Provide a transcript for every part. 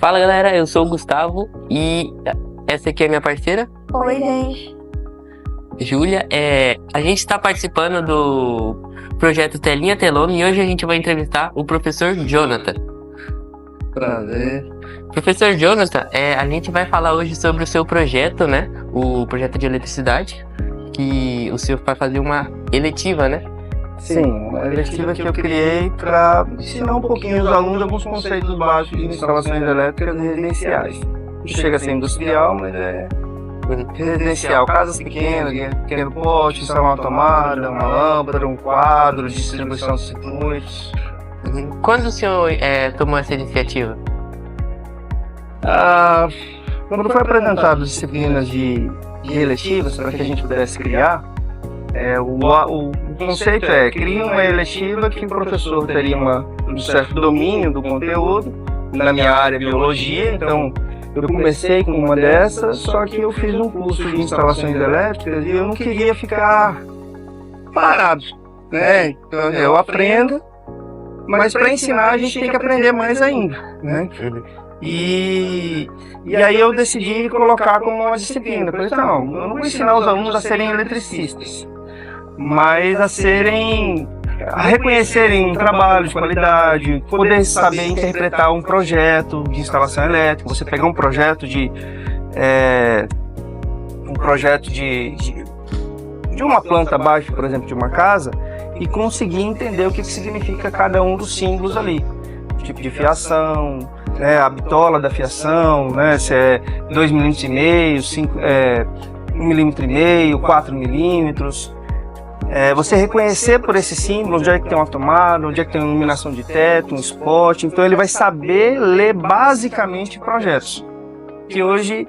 Fala galera, eu sou o Gustavo e essa aqui é minha parceira, Oi, gente. Júlia. A gente está participando do projeto Telinha Telona e hoje a gente vai entrevistar o professor Jonathan. Prazer. Professor Jonathan, a gente vai falar hoje sobre o seu projeto, né? O projeto de eletricidade, que o senhor vai fazer uma eletiva, né? Sim, uma eletiva que eu criei para ensinar um pouquinho os alunos alguns conceitos básicos de instalações elétricas residenciais. Não chega a ser industrial, mas é residencial. Casas pequenas, pequeno poste, instalar uma tomada, uma lâmpada, um quadro, distribuição de circuitos. Quando o senhor tomou essa iniciativa? Quando foi apresentado disciplinas de eletivas para que a gente pudesse criar, o conceito cria uma eletiva que o professor teria um certo domínio do conteúdo, na minha área biologia, então eu comecei com uma dessas, só que eu fiz um curso de instalações elétricas e eu não queria ficar parado, né? Então eu aprendo, mas para ensinar a gente tem que aprender mais ainda, né? E aí eu decidi colocar como uma disciplina. Eu falei, não, eu não vou ensinar os alunos a serem eletricistas, mas a reconhecerem um trabalho de qualidade, poder saber interpretar um projeto de instalação elétrica. Você pegar um projeto de uma planta baixa, por exemplo, de uma casa, e conseguir entender o que significa cada um dos símbolos ali. O tipo de fiação, a bitola da fiação, se é 2,5 mm, 1,5 mm, 4 milímetros. Você reconhecer por esse símbolo onde é que tem uma tomada, onde é que tem uma iluminação de teto, um spot. Então ele vai saber ler basicamente projetos. Que hoje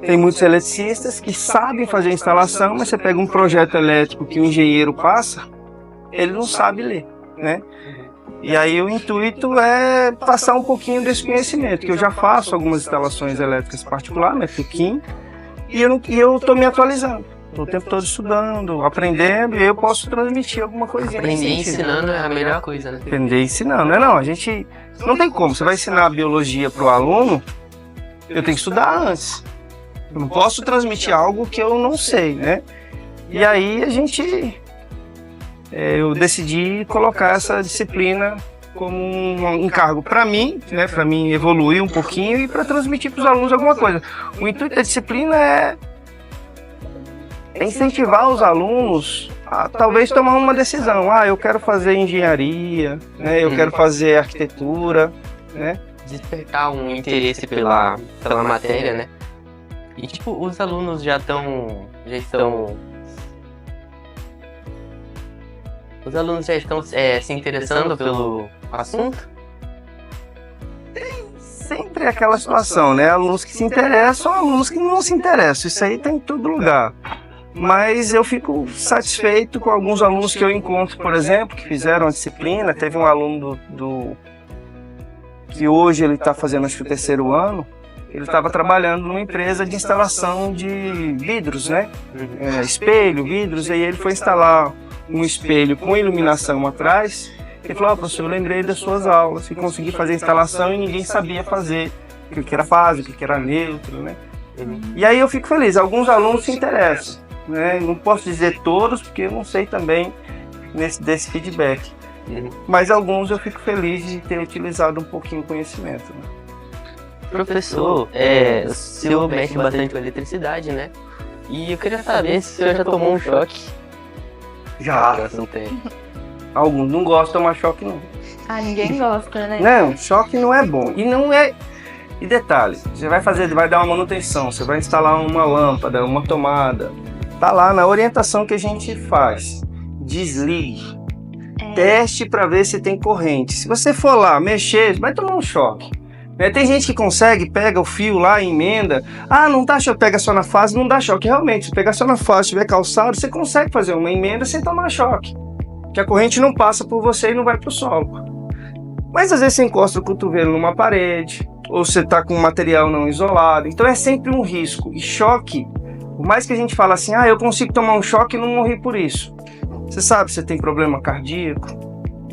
tem muitos eletricistas que sabem fazer a instalação, mas você pega um projeto elétrico que o engenheiro passa, ele não sabe ler, né? E aí o intuito é passar um pouquinho desse conhecimento, que eu já faço algumas instalações elétricas particulares, né, pouquinho, e eu estou me atualizando. Estou o tempo todo estudando, aprendendo, e eu posso transmitir alguma coisinha. Aprender ensinando é a melhor coisa, né? Aprender ensinando, a gente não tem como. Você vai ensinar biologia para o aluno, eu tenho que estudar antes. Eu não posso transmitir algo que eu não sei, né? E aí eu decidi colocar essa disciplina como um encargo para mim, né? Para mim evoluir um pouquinho e para transmitir para os alunos alguma coisa. O intuito da disciplina é incentivar os alunos a talvez tomar uma decisão. Eu quero fazer engenharia, né? Eu quero fazer arquitetura, né? Despertar um interesse pela matéria, né? E os alunos já estão se interessando pelo assunto? Tem sempre aquela situação, né? Alunos que se interessam, alunos que não se interessam. Isso aí tem em todo lugar. Mas eu fico satisfeito com alguns alunos que eu encontro, por exemplo, que fizeram a disciplina. Teve um aluno que hoje ele está fazendo, acho que o 3º ano. Ele estava trabalhando numa empresa de instalação de vidros, né? Espelho, vidros, e aí ele foi instalar um espelho com iluminação atrás. Ele falou, professor, eu lembrei das suas aulas e consegui fazer a instalação e ninguém sabia fazer o que era fase, o que era neutro, né? E aí eu fico feliz, alguns alunos se interessam, né? Não posso dizer todos, porque eu não sei também desse feedback. Mas alguns eu fico feliz de ter utilizado um pouquinho o conhecimento, né? Professor, o senhor mexe bastante com eletricidade, né? E eu queria saber se o senhor já tomou um choque. Já. Alguns não gostam de tomar choque, não. Ninguém gosta, né? Não, choque não é bom. E não é... E detalhe, você vai dar uma manutenção, você vai instalar uma lâmpada, uma tomada. Tá lá na orientação que a gente faz. Desligue. Teste para ver se tem corrente. Se você for lá mexer, vai tomar um choque. Tem gente que consegue, pega o fio lá e emenda. Não dá choque, pega só na fase, não dá choque. Realmente, se pegar só na fase, se tiver calçado, você consegue fazer uma emenda sem tomar choque. Que a corrente não passa por você e não vai para o solo. Mas às vezes você encosta o cotovelo numa parede, ou você está com um material não isolado. Então é sempre um risco. E choque, por mais que a gente fale assim, eu consigo tomar um choque e não morrer por isso. Você sabe se você tem problema cardíaco,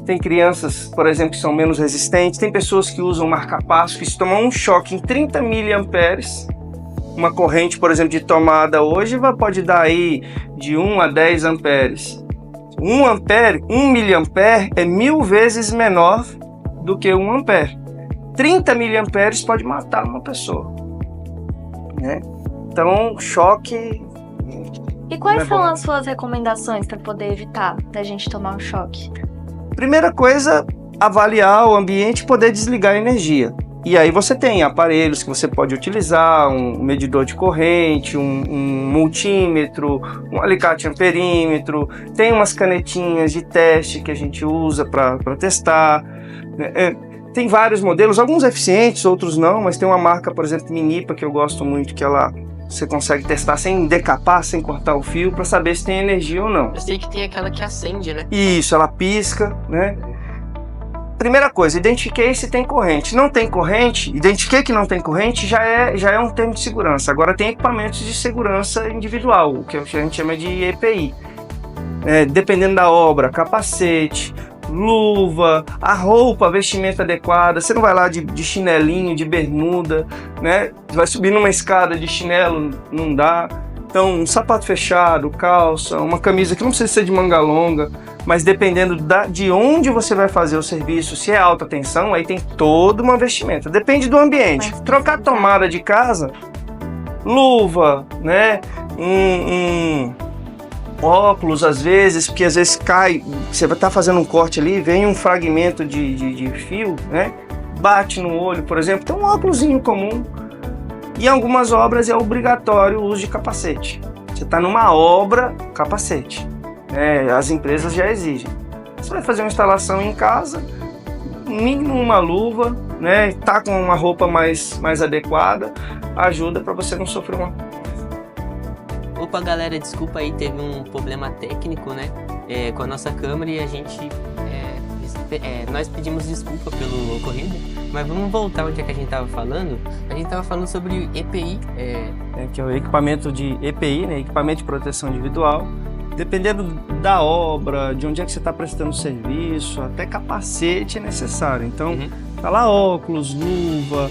Tem crianças, por exemplo, que são menos resistentes. Tem pessoas que usam marca-passo, que se tomar um choque em 30 miliamperes, uma corrente, por exemplo, de tomada hoje, pode dar aí de 1 a 10 amperes. 1 ampere, 1 miliampere é 1000 vezes menor do que 1 ampere. 30 miliamperes pode matar uma pessoa, né? Então, choque... E quais são as suas recomendações para poder evitar da gente tomar um choque? Primeira coisa, avaliar o ambiente e poder desligar a energia. E aí você tem aparelhos que você pode utilizar, um medidor de corrente, um multímetro, um alicate amperímetro, tem umas canetinhas de teste que a gente usa para testar. Tem vários modelos, alguns eficientes, outros não, mas tem uma marca, por exemplo, Minipa, que eu gosto muito, que você consegue testar sem decapar, sem cortar o fio, para saber se tem energia ou não. Eu sei que tem aquela que acende, né? Isso, ela pisca, né? Primeira coisa, identifiquei se tem corrente. Não tem corrente, identifiquei que não tem corrente, já é um termo de segurança. Agora tem equipamentos de segurança individual, o que a gente chama de EPI. Dependendo da obra, capacete, luva, a roupa, a vestimenta adequada. Você não vai lá de chinelinho, de bermuda, né? Vai subir numa escada de chinelo, não dá. Então, um sapato fechado, calça, uma camisa que não precisa ser de manga longa, mas dependendo de onde você vai fazer o serviço, se é alta tensão, aí tem toda uma vestimenta. Depende do ambiente. Trocar tomada de casa, luva, né? Óculos, às vezes, porque às vezes cai, você vai estar fazendo um corte ali, vem um fragmento de fio, né? Bate no olho, por exemplo, tem um óculosinho comum. E em algumas obras é obrigatório o uso de capacete. Você está numa obra, capacete. As empresas já exigem. Você vai fazer uma instalação em casa, mínimo uma luva, né? Tá com uma roupa mais adequada, ajuda para você não sofrer uma... Opa, galera, desculpa aí, teve um problema técnico, né? Com a nossa câmera e a gente... nós pedimos desculpa pelo ocorrido, mas vamos voltar onde é que a gente estava falando. A gente estava falando sobre EPI. Que é o equipamento de EPI, né? Equipamento de proteção individual. Dependendo da obra, de onde é que você está prestando serviço, até capacete é necessário. Então, tá lá óculos, luva,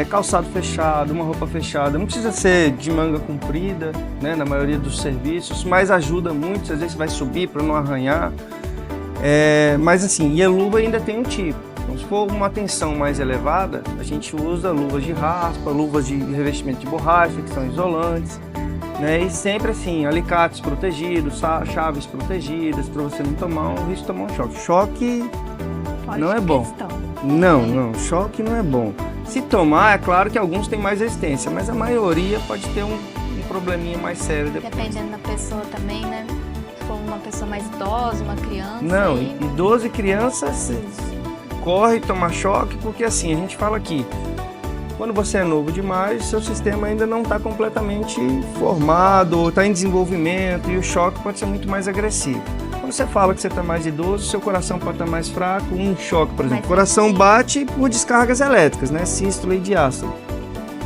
calçado fechado, uma roupa fechada. Não precisa ser de manga comprida, né? Na maioria dos serviços, mas ajuda muito. Às vezes você vai subir para não arranhar. Mas assim, e a luva ainda tem um tipo. Então, se for uma tensão mais elevada, a gente usa luvas de raspa, luvas de revestimento de borracha, que são isolantes, né? E sempre assim, alicates protegidos, chaves protegidas, para você não tomar um risco de tomar um choque. Choque não é bom. Não, choque não é bom. Se tomar, é claro que alguns têm mais resistência, mas a maioria pode ter um probleminha mais sério depois. Dependendo da pessoa também, né? Se for uma pessoa mais idosa, uma criança... Não, idoso e criança corre tomar choque, porque assim, a gente fala aqui, quando você é novo demais, seu sistema ainda não está completamente formado, ou está em desenvolvimento, e o choque pode ser muito mais agressivo. Quando você fala que você está mais idoso, seu coração pode estar mais fraco, um choque, por exemplo, o coração bate por descargas elétricas, né? Sístole e diástole.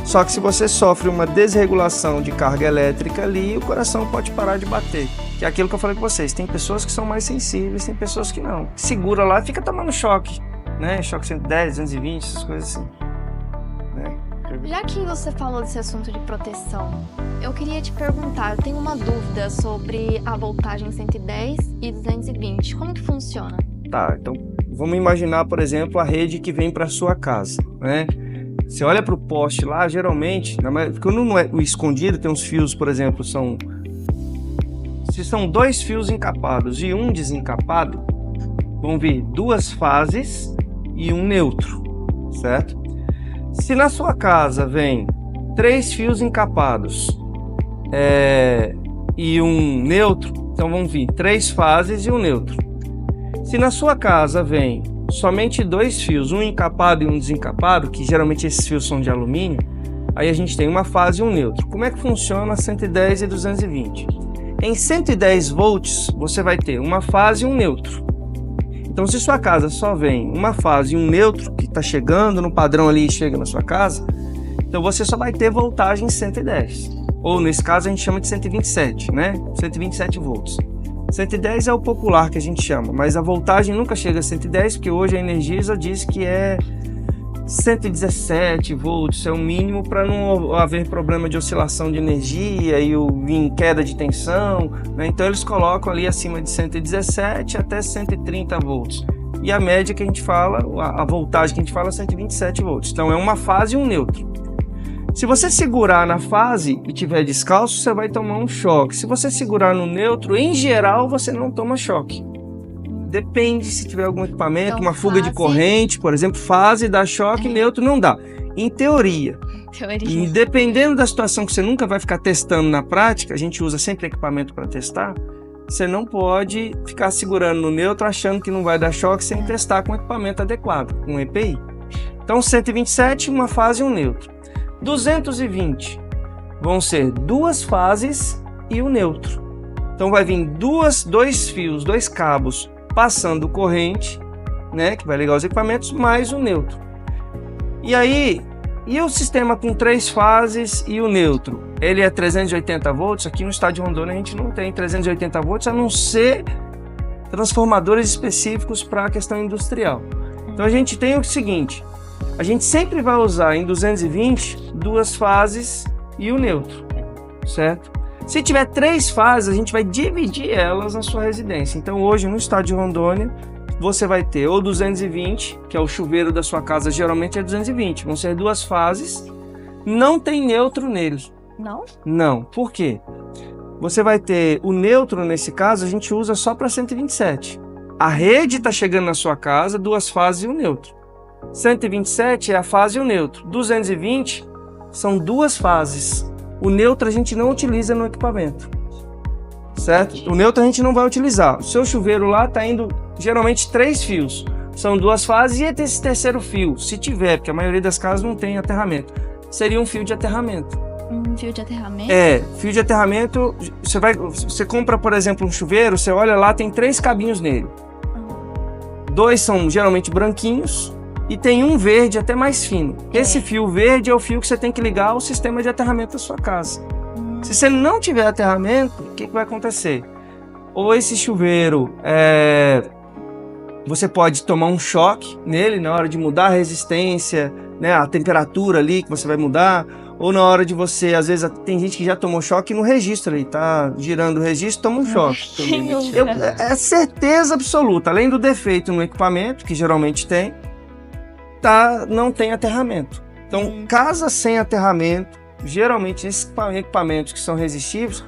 Só que se você sofre uma desregulação de carga elétrica ali, o coração pode parar de bater. Que é aquilo que eu falei com vocês, tem pessoas que são mais sensíveis, tem pessoas que não. Segura lá e fica tomando choque, né? Choque 110, 220, essas coisas assim. Já que você falou desse assunto de proteção, eu queria te perguntar, eu tenho uma dúvida sobre a voltagem 110 e 220. Como que funciona? Tá, então vamos imaginar, por exemplo, a rede que vem para sua casa, né? Você olha para o poste lá, geralmente, quando não é o escondido, tem uns fios, por exemplo, se são 2 fios encapados e um desencapado, vão vir 2 fases e um neutro, certo? Se na sua casa vem 3 fios encapados e um neutro, então vão vir 3 fases e um neutro. Se na sua casa vem somente 2 fios, um encapado e um desencapado, que geralmente esses fios são de alumínio, aí a gente tem uma fase e um neutro. Como é que funciona 110 e 220? Em 110 volts, você vai ter uma fase e um neutro. Então, se sua casa só vem uma fase e um neutro, que está chegando no padrão ali e chega na sua casa, então você só vai ter voltagem 110. Ou, nesse caso, a gente chama de 127, né? 127 volts. 110 é o popular que a gente chama, mas a voltagem nunca chega a 110, porque hoje a Energisa diz que é 117 volts, é o mínimo para não haver problema de oscilação de energia e em queda de tensão, né? Então eles colocam ali acima de 117 até 130 volts. E a média que a gente fala, a voltagem que a gente fala é 127 volts. Então é uma fase e um neutro. Se você segurar na fase e tiver descalço, você vai tomar um choque. Se você segurar no neutro, em geral, você não toma choque. Depende se tiver algum equipamento, Então, uma fuga de corrente, por exemplo, fase dá choque, neutro não dá. Em teoria. E dependendo da situação que você nunca vai ficar testando na prática, a gente usa sempre equipamento para testar, você não pode ficar segurando no neutro achando que não vai dar choque sem testar com equipamento adequado, com EPI. Então 127, uma fase e um neutro. 220 vão ser duas fases e o neutro. Então vai vir dois fios, dois cabos passando corrente, né, que vai ligar os equipamentos, mais o neutro. E aí, o sistema com 3 fases e o neutro? Ele é 380 volts, aqui no estado de Rondônia a gente não tem 380 volts, a não ser transformadores específicos para a questão industrial. Então a gente tem o seguinte, a gente sempre vai usar em 220 duas fases e o neutro, certo? Se tiver 3 fases, a gente vai dividir elas na sua residência. Então hoje no estado de Rondônia, você vai ter ou 220, que é o chuveiro da sua casa, geralmente é 220. Vão ser 2 fases, não tem neutro neles. Não? Não. Por quê? Você vai ter o neutro, nesse caso, a gente usa só para 127. A rede está chegando na sua casa, 2 fases e o neutro. 127 é a fase e o neutro. 220 são 2 fases. O neutro a gente não utiliza no equipamento, certo? O neutro a gente não vai utilizar. O seu chuveiro lá está indo geralmente 3 fios. São 2 fases e esse terceiro fio, se tiver, porque a maioria das casas não tem aterramento, seria um fio de aterramento. Um fio de aterramento? É, fio de aterramento, você compra, por exemplo, um chuveiro, você olha lá, tem 3 cabinhos nele. 2 são geralmente branquinhos e tem um verde até mais fino. Esse fio verde é o fio que você tem que ligar ao sistema de aterramento da sua casa. Se você não tiver aterramento, o que vai acontecer? Ou esse chuveiro, você pode tomar um choque nele na hora de mudar a resistência, né, a temperatura ali que você vai mudar, ou na hora de você, às vezes tem gente que já tomou choque no registro ali, tá girando o registro, toma um choque. É certeza absoluta, além do defeito no equipamento, que geralmente tem, não tem aterramento. Então, casa sem aterramento, geralmente esses equipamentos que são resistivos,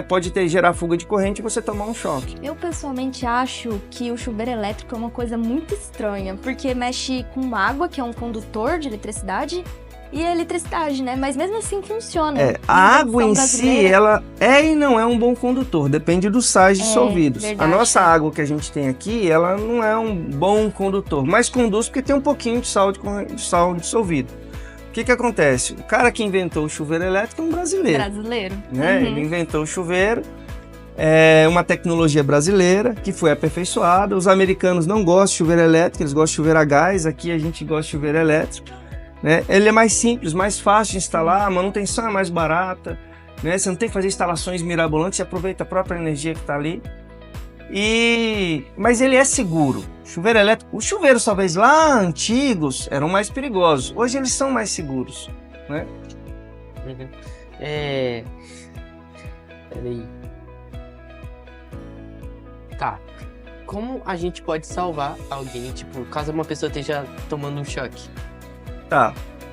pode gerar fuga de corrente e você tomar um choque. Eu pessoalmente acho que o chuveiro elétrico é uma coisa muito estranha, porque mexe com água, que é um condutor de eletricidade, e a eletricidade, né? Mas mesmo assim funciona. A água em si, ela é e não é um bom condutor, depende dos sais dissolvidos. Verdade. A nossa água que a gente tem aqui, ela não é um bom condutor, mas conduz porque tem um pouquinho de sal dissolvido. O que acontece? O cara que inventou o chuveiro elétrico é um brasileiro. Né? Ele inventou o chuveiro, é uma tecnologia brasileira que foi aperfeiçoada. Os americanos não gostam de chuveiro elétrico, eles gostam de chuveiro a gás. Aqui a gente gosta de chuveiro elétrico. Né? Ele é mais simples, mais fácil de instalar, a manutenção é mais barata, né? Você não tem que fazer instalações mirabolantes, você aproveita a própria energia que está ali. Mas ele é seguro. Chuveiro elétrico, os chuveiros talvez lá antigos eram mais perigosos. Hoje eles são mais seguros, né? Peraí. Tá. Como a gente pode salvar alguém, tipo, caso uma pessoa esteja tomando um choque? Tá.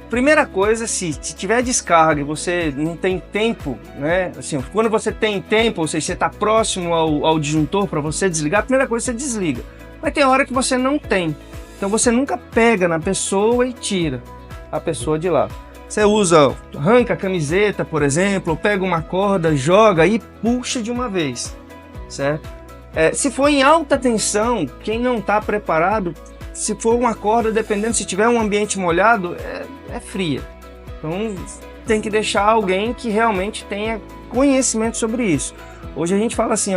Primeira coisa, se tiver descarga e você não tem tempo, né? Assim, quando você tem tempo, ou seja, você está próximo ao disjuntor para você desligar, a primeira coisa você desliga. Mas tem hora que você não tem. Então você nunca pega na pessoa e tira a pessoa de lá. Você arranca a camiseta, por exemplo, ou pega uma corda, joga e puxa de uma vez, certo? Se for em alta tensão, quem não está preparado, se for uma corda, dependendo, se tiver um ambiente molhado, é fria. Então tem que deixar alguém que realmente tenha conhecimento sobre isso. Hoje a gente fala assim,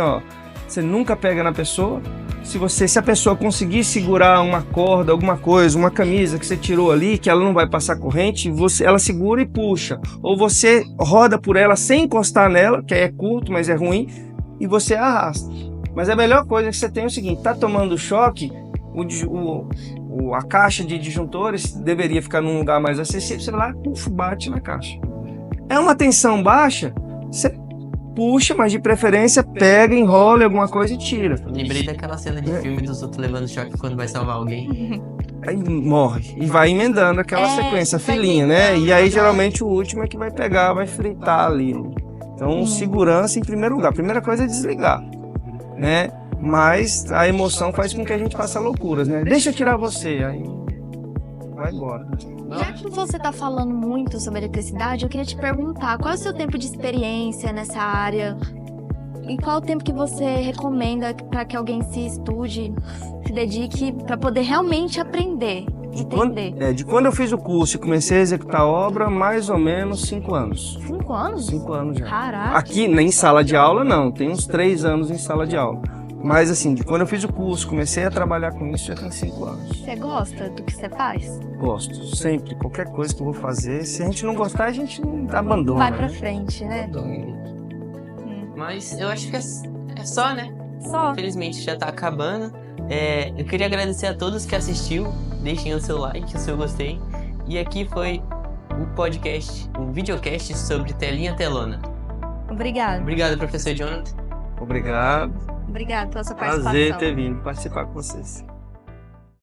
você nunca pega na pessoa. Se a pessoa conseguir segurar uma corda, alguma coisa, uma camisa que você tirou ali, que ela não vai passar corrente, ela segura e puxa. Ou você roda por ela sem encostar nela, que aí é curto, mas é ruim, e você arrasta. Mas a melhor coisa que você tem é o seguinte, tá tomando choque, a caixa de disjuntores deveria ficar num lugar mais acessível, você vai lá, bate na caixa. É uma tensão baixa, você puxa, mas de preferência pega, enrola alguma coisa e tira. Lembrei daquela cena de filme dos outros levando choque quando vai salvar alguém. Aí morre. E vai emendando aquela sequência, a filinha, né? E aí geralmente o último é que vai pegar, vai fritar ali. Então segurança em primeiro lugar. A primeira coisa é desligar, né? Mas a emoção faz com que a gente faça loucuras, né? Deixa eu tirar você, aí vai embora. Já que você tá falando muito sobre eletricidade, eu queria te perguntar, qual é o seu tempo de experiência nessa área? E qual o tempo que você recomenda para que alguém se estude, se dedique, para poder realmente aprender, entender? De quando eu fiz o curso e comecei a executar a obra, mais ou menos 5 anos. 5 anos? 5 anos já. Caraca! Aqui, nem em sala de aula, não. Tem uns 3 anos em sala de aula. Mas assim, de quando eu fiz o curso, comecei a trabalhar com isso, já tem 5 anos. Você gosta do que você faz? Gosto, sempre. Qualquer coisa que eu vou fazer, se a gente não gostar, a gente abandona. Vai pra frente, né? Mas eu acho que é só, né? Só. Infelizmente já tá acabando. Eu queria agradecer a todos que assistiu. Deixem o seu like, o seu gostei. E aqui foi o podcast, o videocast sobre telinha telona. Obrigada. Obrigado, professor Jonathan. Obrigado. Obrigada pela sua participação. Prazer ter vindo participar com vocês.